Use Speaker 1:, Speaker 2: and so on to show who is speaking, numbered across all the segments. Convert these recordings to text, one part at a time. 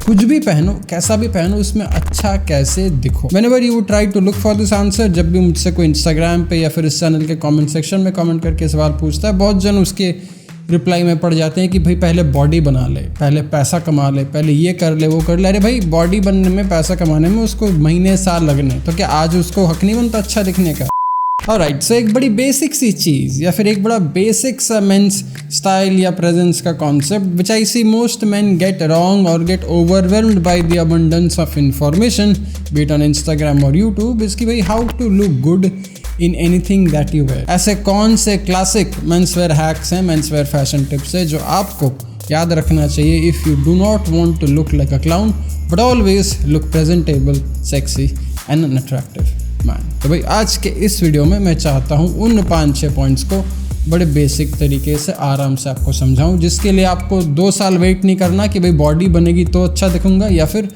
Speaker 1: कुछ भी पहनो, कैसा भी पहनो, उसमें अच्छा कैसे दिखो। Whenever you would try to look for this answer, जब भी मुझसे कोई इंस्टाग्राम पे या फिर इस चैनल के कमेंट सेक्शन में कमेंट करके सवाल पूछता है, बहुत जन उसके रिप्लाई में पड़ जाते हैं कि भाई पहले बॉडी बना ले, पहले पैसा कमा ले, पहले ये कर ले, वो कर ले। अरे भाई बॉडी बनने में, पैसा कमाने में उसको महीने साल लगने, तो क्या आज उसको हक नहीं बनता अच्छा दिखने का? ऑलराइट, सो एक बड़ी बेसिक सी चीज़ या फिर एक बड़ा बेसिक सा मेंस स्टाइल या प्रेजेंस का concept which I see most men get wrong और get overwhelmed by the abundance of information be it on Instagram और यूट्यूब इज कि भाई how to look good in anything that you wear. ऐसे कौन से classic menswear hacks हैं, menswear fashion tips है जो आपको याद रखना चाहिए if you do not want to look like a clown but always look presentable, sexy and an attractive man. तो भाई आज के इस वीडियो में मैं चाहता हूँ उन 5-6 पॉइंट्स को बड़े बेसिक तरीके से आराम से आपको समझाऊँ, जिसके लिए आपको 2 साल वेट नहीं करना कि भाई बॉडी बनेगी तो अच्छा दिखूंगा, या फिर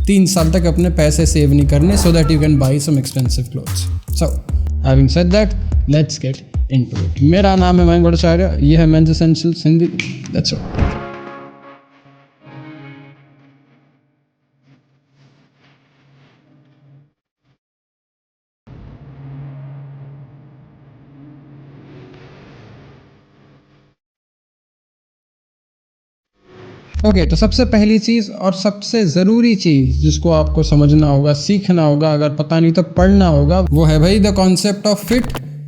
Speaker 1: 3 साल तक अपने पैसे सेव नहीं करने so that you can buy some expensive clothes. So having said that, let's get into it. मेरा नाम है मयंक भट्टाचार्य, ये है men's essentials Hindi. That's all. Okay, तो सबसे पहली चीज़ और सबसे ज़रूरी चीज़ जिसको आपको समझना होगा, सीखना होगा, अगर पता नहीं तो पढ़ना होगा, वो है भाई the concept of fit,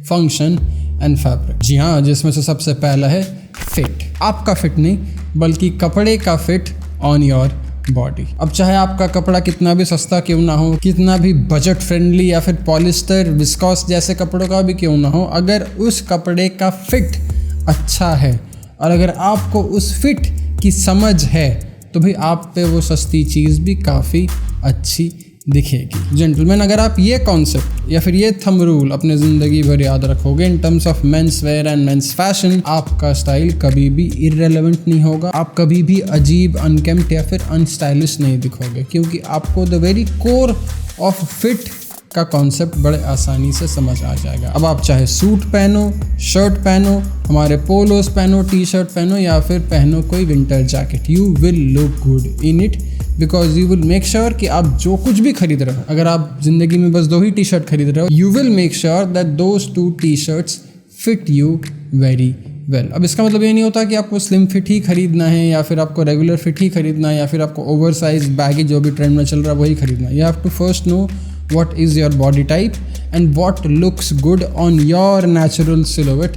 Speaker 1: function and fabric. जी हाँ, जिसमें से सबसे पहला है फिट। आपका फिट नहीं बल्कि कपड़े का फिट ऑन योर बॉडी। अब चाहे आपका कपड़ा कितना भी सस्ता क्यों ना हो, कितना भी बजट फ्रेंडली या फिर पॉलिस्टर, विस्कॉस जैसे कपड़ों का भी क्यों ना हो, अगर उस कपड़े का फिट अच्छा है और अगर आपको उस फिट की समझ है तो भाई आप पे वो सस्ती चीज़ भी काफ़ी अच्छी दिखेगी। जेंटलमैन, अगर आप ये कॉन्सेप्ट या फिर ये थंब रूल अपने ज़िंदगी भर याद रखोगे in terms of men's wear and mains fashion, आपका स्टाइल कभी भी इररेलेवेंट नहीं होगा, आप कभी भी अजीब, अनकेम्प्ट या फिर अनस्टाइलिश नहीं दिखोगे, क्योंकि आपको the very core of fit का कॉन्सेप्ट बड़े आसानी से समझ आ जाएगा। अब आप चाहे सूट पहनो, शर्ट पहनो, हमारे पोलोस पहनो, टी शर्ट पहनो या फिर पहनो कोई winter jacket, you will look good in it because you will make sure कि आप जो कुछ भी खरीद रहे हो, अगर आप जिंदगी में बस 2 ही टी शर्ट खरीद रहे हो, you will make sure that those 2 T shirts fit you very well. अब इसका मतलब ये नहीं होता कि आपको स्लिम फिट ही खरीदना है या फिर आपको रेगुलर फिट ही खरीदना है या फिर आपको ओवर साइज बैगी जो भी ट्रेंड में चल रहा है वही खरीदना है। You have to first know what is your body type and what looks good on your natural silhouette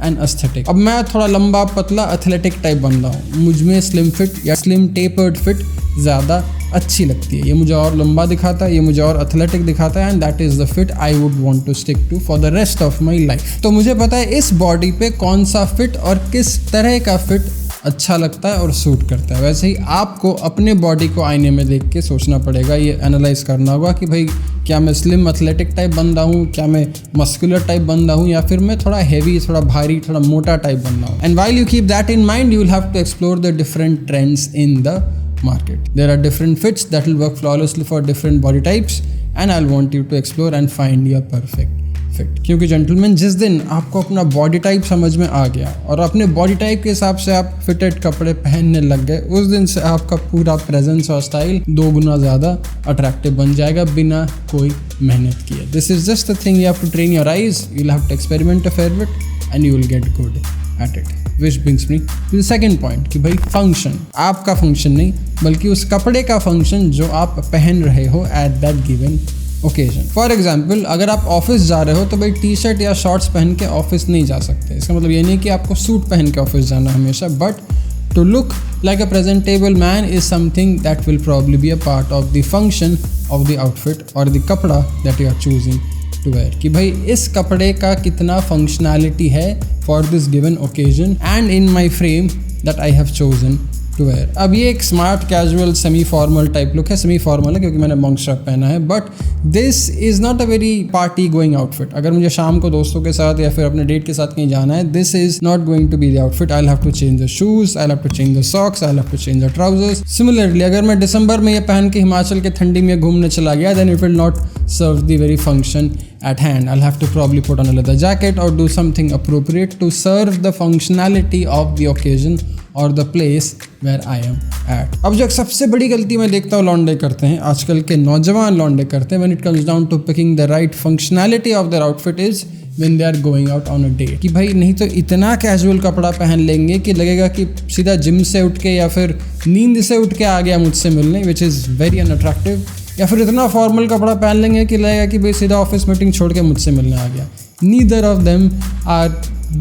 Speaker 1: and aesthetic। अब मैं थोड़ा लंबा पतला एथलेटिक टाइप बंदा हूँ, मुझ में स्लिम फिट या स्लिम टेपर्ड फिट ज़्यादा अच्छी लगती है, ये मुझे और लंबा दिखाता है, ये मुझे और एथलेटिक दिखाता है and that is the fit I would want to stick to for the rest of my life. तो मुझे पता है इस बॉडी पे कौन सा फिट और किस तरह का फिट अच्छा लगता है और सूट करता है। वैसे ही आपको अपने बॉडी को आईने में देख के सोचना पड़ेगा, ये एनालाइज करना होगा कि भाई क्या मैं स्लिम एथलेटिक टाइप बंदा हूँ, क्या मैं मस्कुलर टाइप बंदा हूँ या फिर मैं थोड़ा हैवी, थोड़ा भारी, थोड़ा मोटा टाइप बंदा हूँ। And while you keep that in mind you will have to explore the different trends in the market. There are different fits that will work flawlessly for different body types and I'll want you to explore and find your perfect fit. क्योंकि gentleman, जिस दिन आपको अपना body type समझ में आ गया और अपने बॉडी टाइप के हिसाब से आप फिटेड कपड़े पहनने लग गए, उस दिन से आपका पूरा प्रेजेंस और स्टाइल 2 गुना ज़्यादा अट्रैक्टिव बन जाएगा बिना कोई मेहनत किए। This is just the thing you have to train your eyes, you will have to experiment a fair bit and you will get good at it. Which brings me to the second point कि भाई function, आपका function नहीं बल्कि उस कपड़े का function जो आप पहन रहे हो at that given occasion. For example, अगर आप ऑफिस जा रहे हो तो भाई टी शर्ट या शॉर्ट्स पहन के ऑफिस नहीं जा सकते। इसका मतलब ये नहीं कि आपको सूट पहन के ऑफिस जाना हमेशा, but to look like a presentable man is something that will probably be a part of the function of the outfit और द कपड़ा that you are choosing to wear. कि भाई इस कपड़े का कितना फंक्शनैलिटी है for this given occasion and in my frame that I have chosen to wear. अब ये एक smart casual semi formal type look है, सेमी फॉर्मल है क्योंकि मैंने मॉन्क स्ट्रैप पहना है, but this is not a very party going outfit. अगर मुझे शाम को दोस्तों के साथ या फिर अपने डेट के साथ कहीं जाना है, this is not going to be the outfit. I have to change the shoes, I have to change the socks, I have to change the trousers. Similarly, अगर मैं दिसंबर में ये पहन के हिमाचल के ठंडी में घूमने चला गया, then it will not serve the very function at hand, I'll have to probably put on a leather jacket or do something appropriate to serve the functionality of the occasion or the place where I am at. अब जो सबसे बड़ी गलती मैं देखता हूँ लॉन्डे करते हैं, आजकल के नौजवान लॉन्डे करते हैं when it comes down to picking the right functionality of their outfit is when they are going out on a date. कि भाई नहीं तो इतना कैजुअल कपड़ा पहन लेंगे कि लगेगा कि सीधा जिम से उठ के या फिर नींद से उठ के आ गया मुझसे मिलने, which is very unattractive. या फिर इतना फॉर्मल कपड़ा पहन लेंगे कि लगेगा कि भाई सीधा ऑफिस मीटिंग छोड़ के मुझसे मिलने आ गया. Neither of them are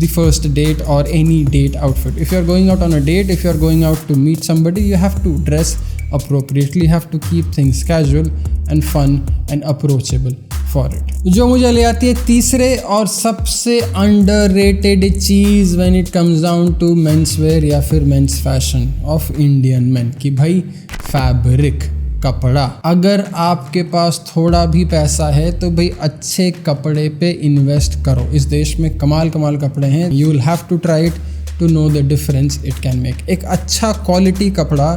Speaker 1: the first date or any date outfit. If you are going out on a date, if you are going out to meet somebody, you have to dress appropriately, you have to keep things casual and fun and approachable for it. जो मुझे ले आती है तीसरे और सबसे underrated cheese when it comes down to menswear या फिर men's fashion of Indian men कि भाई fabric, कपड़ा. अगर आपके पास थोड़ा भी पैसा है तो भाई अच्छे कपड़े पे इन्वेस्ट करो. इस देश में कमाल कपड़े हैं. You will have to try it to know the difference it can make. एक अच्छा क्वालिटी कपड़ा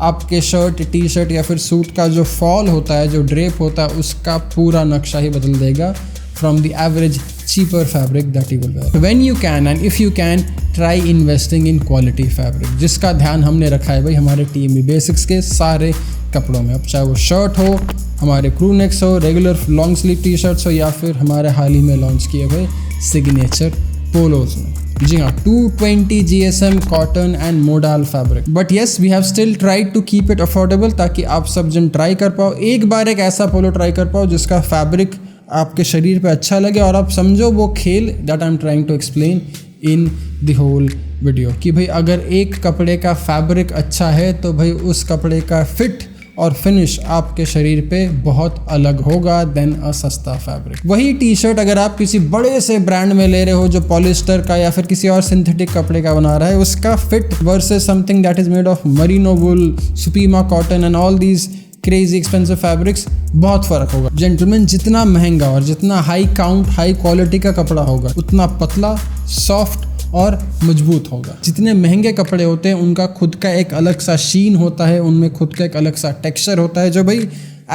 Speaker 1: आपके शर्ट, टी शर्ट या फिर सूट का जो फॉल होता है, जो ड्रेप होता है, उसका पूरा नक्शा ही बदल देगा from the average cheaper fabric that you will wear. When you can and if you can, try investing in quality fabric, जिसका ध्यान हमने रखा है भाई हमारे टीमी बेसिक्स के सारे कपड़ों में. अब चाहे वो शर्ट हो, हमारे क्रू नेक्स हो, regular long sleeve T shirts हो या फिर हमारे हाल ही में लॉन्च किए हुए सिग्नेचर पोलोज में. जी हाँ, 220 GSM cotton and modal fabric. But yes, we have still tried to keep it affordable ताकि आप सब जन ट्राई कर पाओ. एक बार एक ऐसा पोलो ट्राई कर पाओ जिसका फैब्रिक आपके शरीर पे अच्छा लगे और आप समझो वो खेल that I am trying to explain in the whole video कि भाई अगर एक कपड़े का फैब्रिक अच्छा है तो भाई उस कपड़े का फिट और फिनिश आपके शरीर पे बहुत अलग होगा देन अ सस्ता फैब्रिक. वही टी शर्ट अगर आप किसी बड़े से ब्रांड में ले रहे हो जो पॉलिस्टर का या फिर किसी और सिंथेटिक कपड़े का बना रहा है, उसका fit versus something that is made of merino wool, supima cotton and all these crazy expensive fabrics, बहुत फ़र्क होगा. जेंटलमैन, जितना महंगा और जितना हाई काउंट हाई क्वालिटी का कपड़ा होगा उतना पतला, सॉफ्ट और मजबूत होगा. जितने महंगे कपड़े होते हैं उनका खुद का एक अलग सा शीन होता है, उनमें खुद का एक अलग सा टेक्सचर होता है जो भाई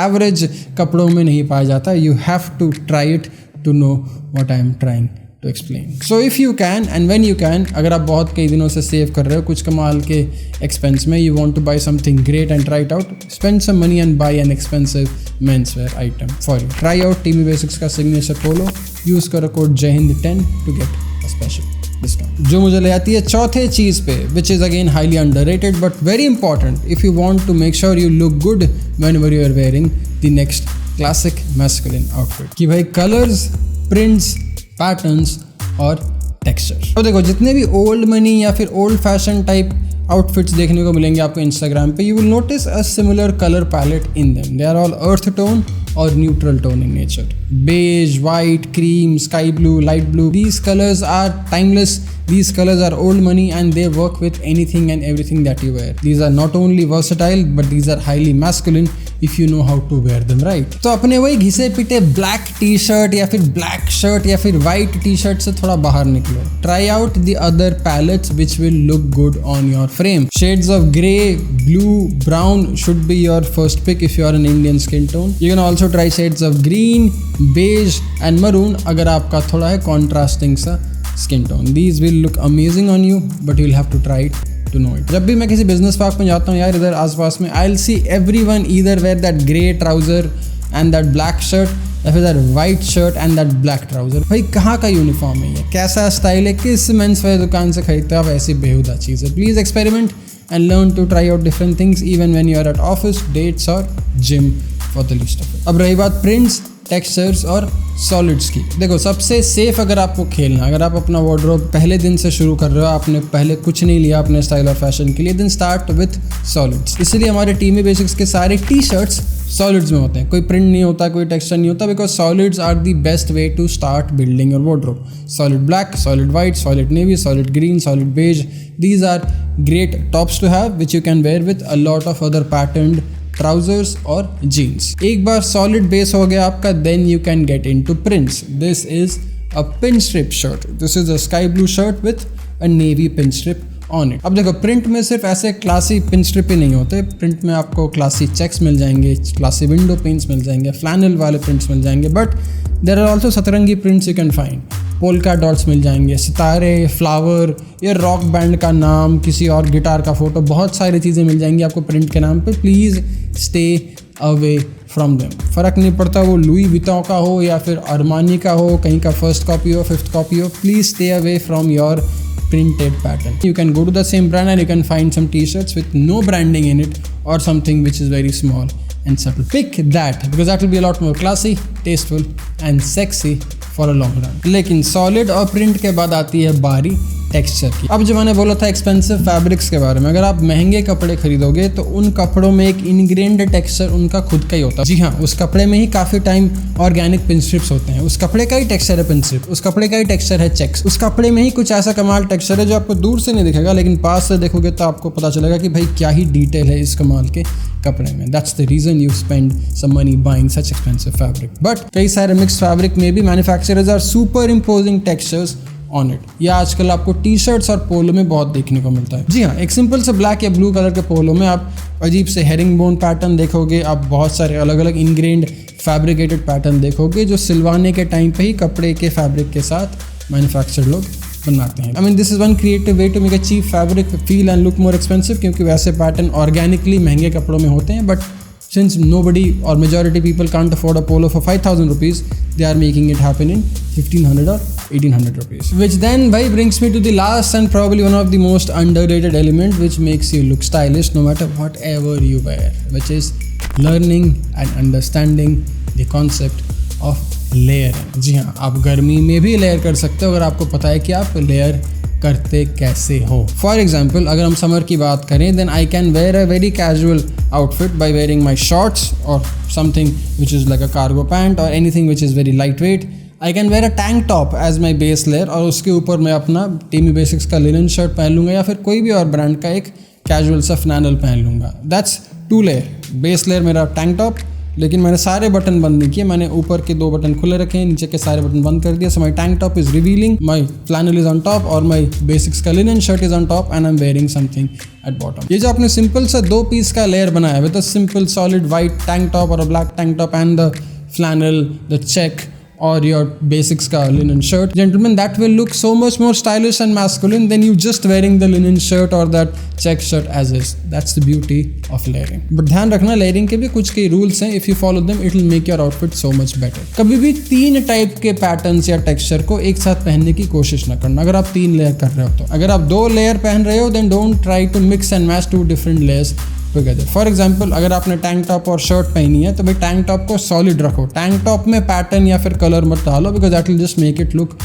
Speaker 1: एवरेज कपड़ों में नहीं पाया जाता. You have to try it to know what I am trying to explain. So if you can and when you can, अगर आप बहुत कई दिनों से सेव कर रहे हो कुछ कमाल के एक्सपेंस में, you want to buy something great and try it out, spend some money and buy an expensive menswear item for you. Try out TME Basics का signature polo, use करो code JAIHIND10 to get a special discount. जो मुझे ले आती है चौथे चीज़ पे, which is again highly underrated but very important if you want to make sure you look good whenever you are wearing the next classic masculine outfit. कि भाई colors, prints, patterns और टेक्सचर. तो देखो जितने भी ओल्ड मनी या फिर old fashion type outfits देखने को मिलेंगे आपको इंस्टाग्राम पे, you will notice a similar colour palette in them. They are all earth tone और neutral tone in nature. Beige, white, cream, sky blue, light blue, these colors are timeless. These colors are old money and they work with anything and everything that you wear. These are not only versatile but these are highly masculine if you know how to wear them right. तो अपने वही घिसे पिटे black T shirt या फिर black shirt या फिर white T shirt से थोड़ा बाहर निकलो. Try out the other palettes which will look good on your frame. Shades of grey, blue, brown should be your first pick if you are an Indian skin tone. You can also try shades of green, beige and maroon अगर आपका थोड़ा है contrasting सा skin tone. These will look amazing on you but you'll have to try it to know it. जब भी मैं किसी business park में जाता हूँ यार, इधर आसपास में I'll see everyone either wear that grey trouser and that black shirt या फिर that white shirt and that black trouser. भाई कहाँ का यूनिफॉर्म है ये, कैसा स्टाइल है, किस मेंस वेयर दुकान से खरीदते हो आप ऐसी बेहुदा चीज़ है. Please experiment and learn to try out different things even when you are at office, dates or gym for the least of it. अब रही बात prints, टेक्सचर्स और सॉलिड्स की. देखो सबसे सेफ अगर आपको खेलना, अगर आप अपना वार्डरोब पहले दिन से शुरू कर रहे हो, आपने पहले कुछ नहीं लिया अपने स्टाइल और फैशन के लिए, देन स्टार्ट विथ सॉलिड्स. इसलिए हमारे टीमी बेसिक्स के सारे टी शर्ट्स सॉलिड्स में होते हैं. कोई प्रिंट नहीं होता, कोई टेक्सचर नहीं होता, because solids are the best way to start building your wardrobe. Solid black, solid white, solid navy, solid green, solid beige, these are great tops to have which you can wear with a lot of other patterned trousers or jeans. एक बार solid base हो गया आपका, then you can get into prints. This is a pinstrip shirt. This is a sky blue shirt with a navy pinstrip on it. अब देखो print में सिर्फ ऐसे classy pin strip ही नहीं होते, प्रिंट में आपको क्लासी चेक्स मिल जाएंगे, क्लासी विंडो प्रिंट्स मिल जाएंगे, फ्लैनल वाले प्रिंट्स मिल जाएंगे, but there are also satrangi prints you can find. Polka dots मिल जाएंगे, सितारे, फ्लावर, या रॉक बैंड का नाम, किसी और गिटार का फोटो, बहुत सारी चीज़ें मिल जाएंगी आपको प्रिंट के नाम पे। Please stay away from them. फ़र्क नहीं पड़ता वो लुई विटॉन का हो या फिर अरमानी का हो, कहीं का फर्स्ट कॉपी हो, फिफ्थ कॉपी हो, please stay away from your printed pattern. You can go to the same brand and you can find some t-shirts with no branding in it or something which is very small and subtle. Pick that because that will be a lot more classy, tasteful and sexy for a long run. लेकिन solid और print के बाद आती है बारी texture की। अब जो मैंने बोला था एक्सपेंसिव फैब्रिक्स के बारे में, अगर आप महंगे कपड़े खरीदोगे तो उन कपड़ों में एक इनग्रेन्ड टेक्सचर उनका खुद का ही होता है। जी हाँ, उस कपड़े में ही काफ़ी टाइम ऑर्गेनिक पिन स्ट्रिप्स होते हैं, उस कपड़े का ही टेक्सचर है पिन स्ट्रिप, उस कपड़े का ही टेक्सचर है चेक्स, उस कपड़े में ही कुछ ऐसा कमाल टेक्सचर है जो आपको दूर से नहीं दिखेगा, लेकिन पास से देखोगे तो आपको पता चलेगा कि भाई क्या ही डिटेल है इस कमाल के कपड़े में। That's the reason you spend some money buying such expensive fabric. But कई सारे मिक्स फैब्रिक में भी manufacturers are superimposing textures on it. या आजकल आपको टी शर्ट्स और पोलो में बहुत देखने को मिलता है। जी हाँ, एक सिंपल से ब्लैक या ब्लू कलर के पोलो में आप अजीब से हेरिंग बोन पैटर्न देखोगे, आप बहुत सारे अलग अलग इनग्रेन्ड फैब्रिकेटेड पैटर्न देखोगे जो सिलवाने के टाइम पे ही कपड़े के फैब्रिक के साथ मैन्युफैक्चर लोग बनाते हैं। I mean this is one creative way to make a cheap fabric feel and look more expensive, क्योंकि वैसे पैटर्न ऑर्गेनिकली महंगे कपड़ों में होते हैं, but since nobody or majority people can't afford a polo for 5,000 rupees, they are making it happen in 1,500 or 1,800 rupees. Which then brings me to the last and probably one of the most underrated element which makes you look stylish no matter whatever you wear, which is learning and understanding the concept of layering. जी हाँ, आप गर्मी में भी layer कर सकते हो अगर आपको पता है कि आप लेयर करते कैसे हो। फॉर एग्जाम्पल अगर हम समर की बात करें, then I can wear a very casual outfit by wearing my shorts or something which is like a cargo pant or anything which is very lightweight. I can wear a tank top as my base layer और उसके ऊपर मैं अपना टीमी basics का linen shirt पहन लूँगा या फिर कोई भी और ब्रांड का एक कैजुअल सा फ्लैनल पहन लूँगा। That's 2 layer. बेस लेयर मेरा टैंक टॉप, लेकिन मैंने सारे बटन बंद नहीं किए, मैंने ऊपर के 2 बटन खुले रखे हैं, नीचे के सारे बटन बंद कर दिया। So my tank top is revealing, my flannel is on top और माई बेसिक्स का linen shirt is on top and I am wearing something at bottom. ये जो आपने सिंपल सा 2 पीस का लेयर बनाया है with a simple solid white tank top और a black tank top and the flannel, the check or your basics ka linen shirt, gentlemen, that will look so much more stylish and masculine than you just wearing the linen shirt or that check shirt as is. That's the beauty of layering. But ध्यान रखना, layering के भी कुछ कई rules हैं, if you follow them it will make your outfit so much better. कभी भी 3 type के पैटर्न्स या टेक्सचर को एक साथ पहनने की कोशिश ना करना अगर आप 3 लेयर कर रहे हो तो। अगर आप 2 लेयर पहन रहे हो then don't try to mix and match 2 different layers together. For example अगर आपने टैंक टॉप और शर्ट पहनी है तो भाई टैंक टॉप को सॉलिड रखो, टैंक टॉप में पैटर्न या फिर कलर मत डालो, because that will just make it look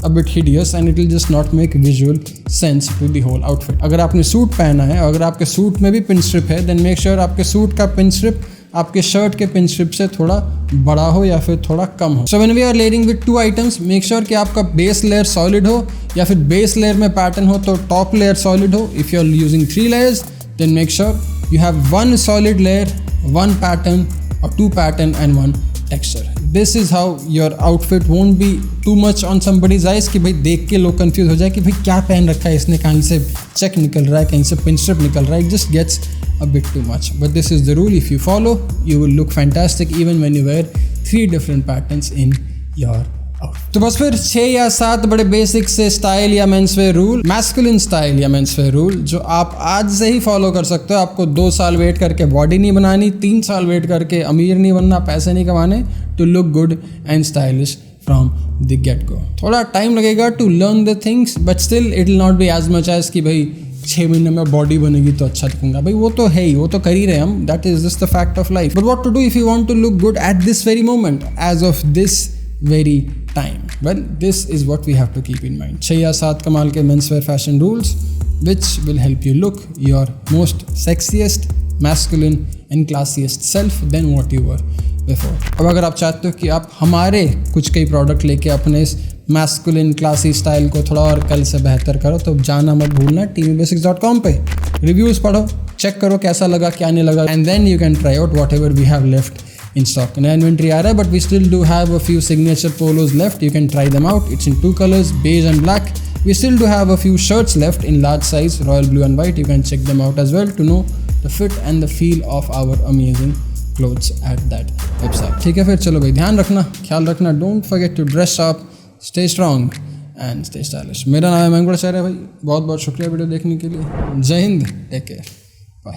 Speaker 1: a bit hideous and it will just not make visual sense to the whole outfit. अगर आपने सूट पहना है और अगर आपके सूट में भी पिन स्ट्रिप है then make sure आपके सूट का पिन स्ट्रिप आपके शर्ट के पिन स्ट्रिप से थोड़ा बड़ा हो या फिर थोड़ा कम हो। So when we are layering with 2 items, make sure कि आपका बेस लेयर सॉलिड हो या फिर बेस लेयर में पैटर्न हो तो टॉप लेयर सॉलिड हो। If you are using 3 layers then make sure you have 1 solid layer, 1 pattern or 2 pattern and 1 texture. This is how your outfit won't be too much on somebody's eyes कि भाई देख के लोग confuse हो जाए कि भाई क्या पहन रखा है इसने, कहीं से चेक निकल रहा है, कहीं से पिन स्ट्रिप निकल रहा है। It just gets a bit too much. But this is the rule. If you follow, you will look fantastic even when you wear 3 different patterns in your outfit. तो बस फिर 6 या 7 बड़े बेसिक से style या मेंसवेयर रूल, मैस्कुलिन स्टाइल या menswear rule जो आप आज से ही फॉलो कर सकते हो। आपको 2 साल वेट करके बॉडी नहीं बनानी, 3 साल वेट करके अमीर नहीं बनना, पैसे नहीं कमाने to look good and stylish from the get go. थोड़ा टाइम लगेगा to learn the things but still it will not be as much as कि भाई 6 महीने में बॉडी बनेगी तो अच्छा दिखूंगा। भाई वो तो है ही, वो तो कर ही रहे हम, that is just the fact of life. But what to do if you want to look good at this very moment as of this very time? Well, this is what we have to keep in mind. 6 या 7 कमाल के menswear fashion rules which will help you look your most sexiest, masculine and classiest self than what you were before. अब अगर आप चाहते हो कि आप हमारे कुछ कई प्रोडक्ट लेके अपने इस masculine classy स्टाइल को थोड़ा और कल से बेहतर करो तो जाना मत भूलना teamybasics.com पे रिव्यूज़ पढ़ो, चेक करो कैसा लगा क्या नहीं लगा, and then you can try out whatever we have left in stock. नया इन्वेंट्री आ रहा है, but we still do have a few signature polos left, you can try them out, it's in 2 colors, beige and black. We still do have a few shirts left in large size, royal blue and white, you can check them out as well to know the fit and the feel of our amazing clothes at that website. ठीक है, फिर चलो भाई, ध्यान रखना, ख्याल रखना, don't forget to dress up, stay strong and stay stylish. मेरा नाम है मैंगो आचार्य भाई, बहुत बहुत शुक्रिया वीडियो देखने के लिए। जय हिंद, टेक केयर।